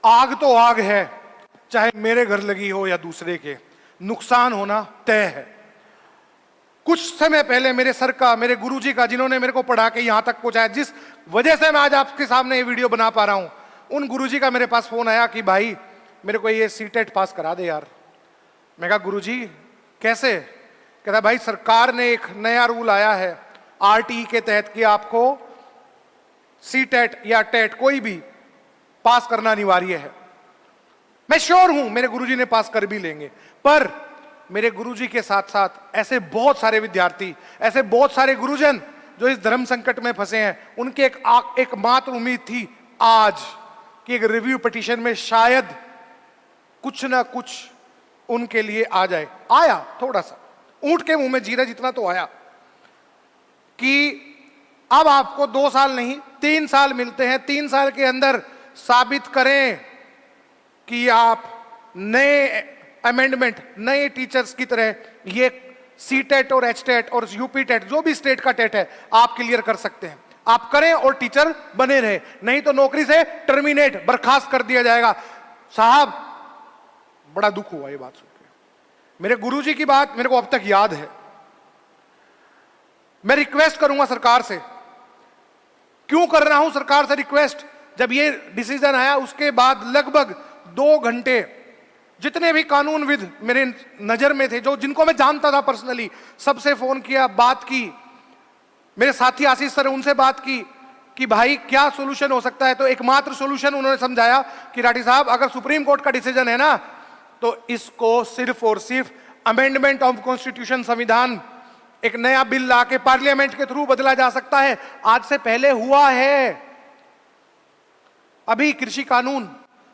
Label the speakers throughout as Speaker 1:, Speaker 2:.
Speaker 1: आग तो आग है, चाहे मेरे घर लगी हो या दूसरे के, नुकसान होना तय है। कुछ समय पहले मेरे सर का, मेरे गुरुजी का, जिन्होंने मेरे को पढ़ा के यहां तक पहुंचाया, जिस वजह से मैं आज आपके सामने ये वीडियो बना पा रहा हूं, उन गुरुजी का मेरे पास फोन आया कि भाई मेरे को ये सीटेट पास करा दे यार। मैं कहा गुरुजी कैसे? कहता भाई सरकार ने एक नया रूल आया है आरटीई के तहत कि आपको सीटेट या टेट कोई भी पास करना अनिवार्य है। मैं श्योर हूं मेरे गुरुजी ने पास कर भी लेंगे, पर मेरे गुरुजी के साथ साथ ऐसे बहुत सारे विद्यार्थी, ऐसे बहुत सारे गुरुजन जो इस धर्म संकट में फंसे हैं, उनकी एक मात्र उम्मीद थी आज कि एक रिव्यू पिटीशन में शायद कुछ ना कुछ उनके लिए आ जाए। आया थोड़ा सा, ऊंट के मुंह में जीरा जितना तो आया कि अब आपको 2 साल नहीं 3 साल मिलते हैं। 3 साल के अंदर साबित करें कि आप नए अमेंडमेंट, नए टीचर्स की तरह ये सीटेट और एचटेट और यूपी टेट, जो भी स्टेट का टेट है, आप क्लियर कर सकते हैं। आप करें और टीचर बने रहे, नहीं तो नौकरी से टर्मिनेट, बर्खास्त कर दिया जाएगा। साहब बड़ा दुख हुआ ये बात सुनकर। मेरे गुरुजी की बात मेरे को अब तक याद है। मैं रिक्वेस्ट करूंगा सरकार से, क्यों कर रहा हूं सरकार से रिक्वेस्ट, जब ये डिसीजन आया उसके बाद लगभग 2 घंटे जितने भी कानूनविद मेरे नजर में थे, जो जिनको मैं जानता था पर्सनली, सबसे फोन किया, बात की। मेरे साथी आशीष सर, उनसे बात की कि भाई क्या सोल्यूशन हो सकता है। तो एकमात्र सोल्यूशन उन्होंने समझाया कि राठी साहब अगर सुप्रीम कोर्ट का डिसीजन है ना, तो इसको सिर्फ और सिर्फ अमेंडमेंट ऑफ कॉन्स्टिट्यूशन, संविधान, एक नया बिल लाके पार्लियामेंट के थ्रू बदला जा सकता है। आज से पहले हुआ है। अभी कृषि कानून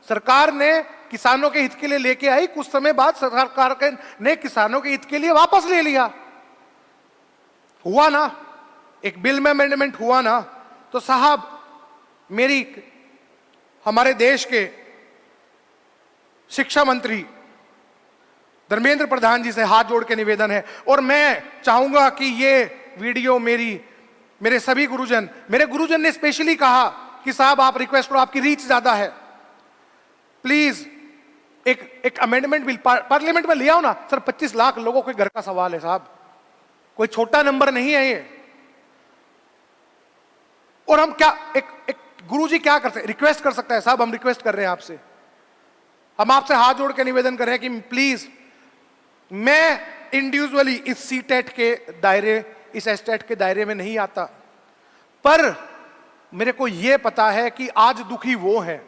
Speaker 1: सरकार ने किसानों के हित के लिए लेके आई, कुछ समय बाद सरकार ने किसानों के हित के लिए वापस ले लिया। हुआ ना, एक बिल में अमेंडमेंट हुआ ना। तो साहब मेरी हमारे देश के शिक्षा मंत्री धर्मेंद्र प्रधान जी से हाथ जोड़ के निवेदन है, और मैं चाहूंगा कि ये वीडियो मेरे सभी गुरुजन, मेरे गुरुजन ने स्पेशली कहा कि साहब आप रिक्वेस्ट करो, आपकी रीच ज्यादा है, प्लीज एक अमेंडमेंट बिल पार्लियामेंट में ले आओ ना। सर 25 लाख लोगों के घर का सवाल है साहब, कोई छोटा नंबर नहीं है ये। और हम क्या एक गुरुजी क्या कर सकते, रिक्वेस्ट कर सकता है। साहब हम रिक्वेस्ट कर रहे हैं आपसे, हम आपसे हाथ जोड़ के निवेदन कर रहे हैं कि प्लीज, मैं इंडिविजुअली इस सीटेट के दायरे, इस एस्टेट के दायरे में नहीं आता, पर मेरे को यह पता है कि आज दुखी वो है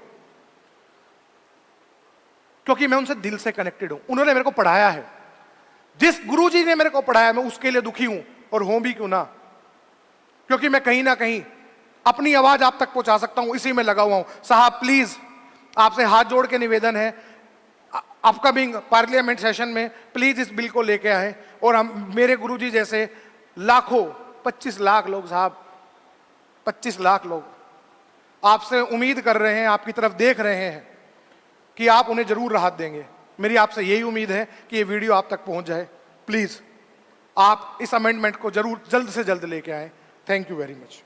Speaker 1: क्योंकि मैं उनसे दिल से कनेक्टेड हूं। उन्होंने मेरे को पढ़ाया है, जिस गुरुजी ने मेरे को पढ़ाया, मैं उसके लिए दुखी हूं, और हूं भी क्यों ना, क्योंकि मैं कहीं ना कहीं अपनी आवाज आप तक पहुंचा सकता हूं, इसी में लगा हुआ हूं। साहब प्लीज आपसे हाथ जोड़ के निवेदन है, अपकमिंग पार्लियामेंट सेशन में प्लीज इस बिल को लेके आए, और हम मेरे गुरुजी जैसे लाखों, 25 लाख लोग साहब, 25 लाख लोग आपसे उम्मीद कर रहे हैं, आपकी तरफ देख रहे हैं कि आप उन्हें जरूर राहत देंगे। मेरी आपसे यही उम्मीद है कि ये वीडियो आप तक पहुंच जाए। प्लीज आप इस अमेंडमेंट को जरूर जल्द से जल्द लेके आए। Thank you very much.